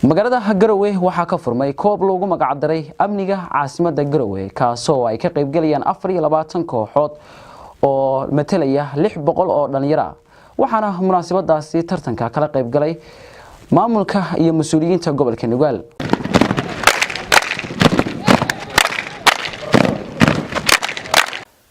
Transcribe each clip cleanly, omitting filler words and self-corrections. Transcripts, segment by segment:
magaalada Garowe waxaa ka furmay koob loogu magac daray amniga caasimadda Garowe kaasoo ay ka qayb galayaan 24 kooxood oo metelaya 600 oo dhalinyaro waxaana munaasabadaasi tartanka kala qayb galay maamulka iyo mas'uuliyiinta gobolka Nugaal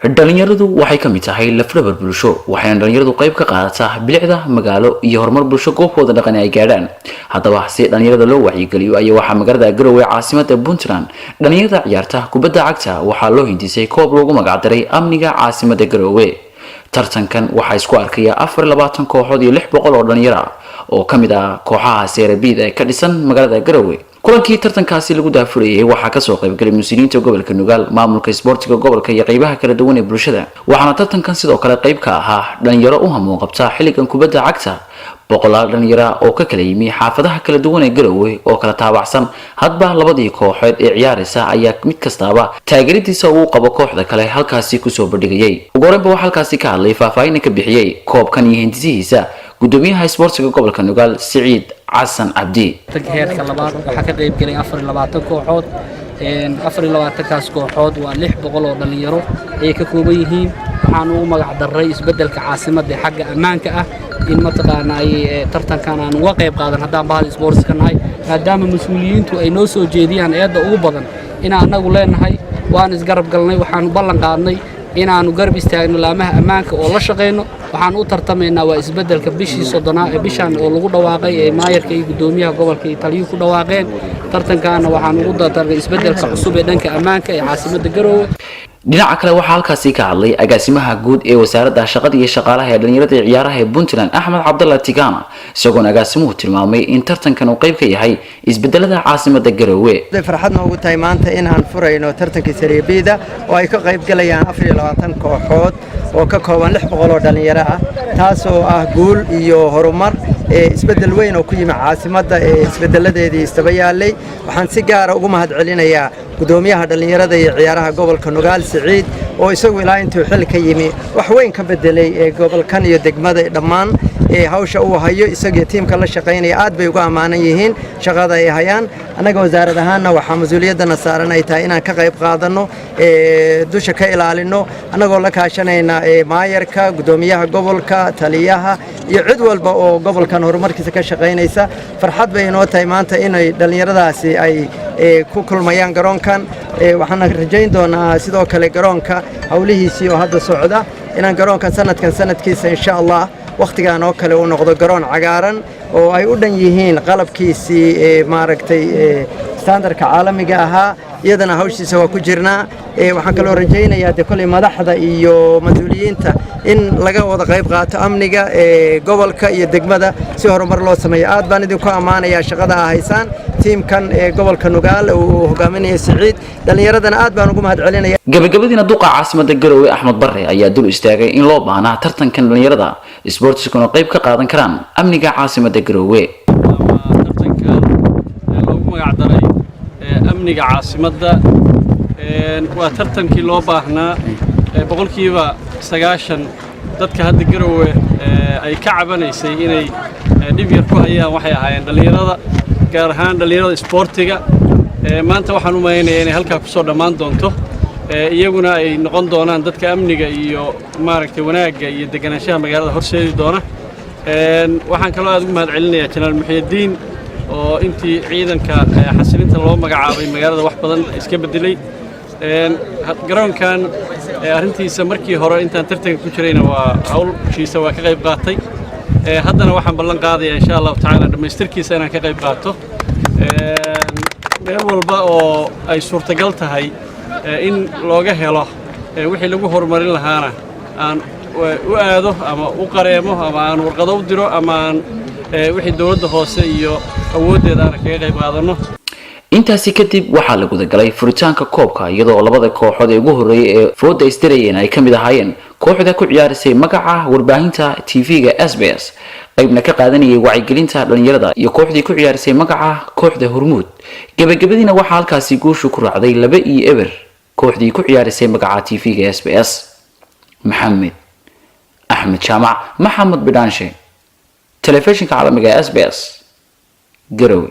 dhalinyaradu waxay ka mid tahay lafdhabar bulsho waxayna dhalinyaradu qayb ka qaadataa bilicda magaalo iyo horumar bulsho goobkooda dhaqan ay gaadhaan haddaba si dhalinyarada loo wacyigeliyo ayaa waxa magaalada Garowe caasimadda Puntland dhalinyarada ciyaarta kubadda cagta waxaa loo hindisay koob loogu magac daray amniga caasimadda Garowe tartankan waxa isku arkaya 24 kooxood iyo 600 oo dhalinyaro oo kamid ah kooxaha Seerabiid ee ka dhisan magaalada Garowe kulankii tartankaasi lagu daafurayay waxa ka soo qayb galay mas'uuliyiinta gobolka Nugaal maamulka isboortiga gobolka iyo qaybaha kala duwan ee bulshada waxaana tartankan sidoo kale qayb ka ahaa dhalinyaro u hamuun qabta xilligan kubadda cagta boqolaal dhalinyaro oo ka kala yimi xaafadaha kala duwan ee Garowe oo kala taabacsan hadba labadii kooxood ee ciyaaraysa ayaa mid kastaba taageeradiisa uu qabo kooxda kale halkaasi ku soo bandhigay ugu horeynba waxa halkaasi ka hadlay faahfaahin ka bixiyay koobkan iyo hindisihiisa gudoomiyaha isboortiga gobolka Nugaal Saciid Xasan Abdi heerka labaad waxa ka qayb galay 24 kooxood 24 kaas kooxood waa 600 oo dhalinyaro ay ka kooban yihiin waxaan ugu magac daray isbedelka caasimadda xagga ammaanka ah in mataqaana ay tartankan aan uga qayb qaadan hadaan bahal isboortiska nahay maadaama mas'uuliyiintu ay noo soo jeediyaan eedda ugu badan in anagu leenahay waan isgarab galnay waxaan ballan qaadnay inaanu garab istaagno laamaha ammaanka oo la shaqeeyno waxaan u tartamaynaa waa isbedelka bishii 30 bishan oo lagu dhawaaqay ee maayarka iyo gudoomiyaha gobolka Italiya ku dhawaaqeen tartankaana waxaan ugu dardarnay isbedelka cusub ee dhanka ammaanka ee caasimadda Garowe dhinaca kale waxa halkaasi ka hadlay agaasimaha guud ee wasaaradda shaqada iyo shaqaalaha ee dhalinyarada ciyaaraha ee Puntland Axmed Cabdalla Tigana isagoo agaasimuhu tilmaamay in tartankan uu qayb ka yahay isbedelada caasimadda Garowe farxad noogu tahay maanta in aan furayno tartanka Seerabiida oo ay ka qayb galayaan 24 kooxood oo ka kooban 600 oo dhalinyaro ah taasoo ah guul iyo horumar isbedel weyn oo ku yimid caasimadda isbedeladeedii istabayaalay waxaan si gaar ah ugu mahadcelinayaa gudoomiyaha dhalinyarada iyo ciyaaraha gobolka Nugaal Saciid oo isagu ilaa intuu xil ka yimi wax weyn ka bedelay gobolkan iyo degmada dhammaan hawsha uu hayo isaga tiimka la shaqeynaya aad bay uga amaanan yihiin shaqada ay hayaan anaga wasaarad ahaanna waxa mas'uuliyadana saaran ay tahay inaan ka qayb qaadano dusha ka ilaalino anagoo la kaashanayna maayarka gudoomiyaha gobolka taliyaha iyo cid walba oo gobolkan horumarkiisa ka shaqeynaysa farxad bay inoo tahay maanta inay dhalinyaradaasi ay ku kulmayaan garoonkan waxaan rajayn doonaa sidoo kale garoonka hawlihiisii oo hadda socda inaan garoonkan sanadkiisa insha Allah waqtigan oo kale uu noqdo garoon cagaaran oo ay u dhan yihiin qalabkiisii maaragtay standardka caalamiga ahaa iyadana hawshiisa waa ku jirnaa waxaan kaloo rajaynayaa kulli madaxda iyo mas'uuliyiinta in laga wada qayb qaato amniga gobolka iyo degmada si horumar loo sameeyo aad baan idinku amaanayaa shaqada ay haysaan tiimkan gobolka Nugaal oo hogaaminaya Saciid dhalinyaradana aad baan ugu mahadcelinayaa gabagabadina duqa caasimadda Garowe Axmed Barre ayaa dul istaagay in loo baahnaa tartankan dhalinyarada isboortiskuna qayb ka qaadan karaan amniga caasimadda Garowe tartankan loogu magac daray amniga caasimadda waa tartankii loo baahnaa boqolkiiba 90 dadka hadda Garowe ay ka cabanaysay inay dhib yar ku hayaan waxay ahaayeen dhalinyarada gaar ahaan dhalinyarada isboortiga maanta waxaan u maaynayaa inay halka ku soo dhamaan doonto iyaguna ay noqon doonaan dadka amniga iyo maaragtay wanaaga iyo deganaanshaha magaalada horseedi doona waxaan kaloo aad ugu mahadcelinayaa Janaal Muxyidiin oo intii ciidanka xasilinta loo magacaabay magaalada wax badan iska bedelay garoonkan arintiisa markii hore intaan tartanka ku jirayna waa hawlkiisa waa ka qayb qaatay haddana waxaan ballan qaadayaa insha Allah tacaala dhamaystirkiisa inaan ka qayb qaato meel walba oo ay suurtagal tahay in looga helo wixii lagu horumarin lahaana aan u aado ama u qareemo ama aan warqado u diro ama aan wixii dawladda hoose iyo awoodeeda aan kaga qayb qaadano intaasi kadib waxaa la guda galay furitaanka koobka iyadoo labada kooxood ee ugu horeeyay ee fooda istirayeen ay kamid ahaayeen kooxda ku ciyaarisay magaca warbaahinta TV-ga SBS qaybna ka qaadanayay wacyigelinta dhalinyarada iyo kooxdii ku ciyaarisay magaca kooxda Hormuud gabagabadiina waxa halkaasi guushu ku raacday 2-0 kooxdii ku ciyaarisay magaca TV-ga SBS Maxamed Ahmed Jamac Maxamed Bidaanshe telefishinka caalamiga SBS Garowe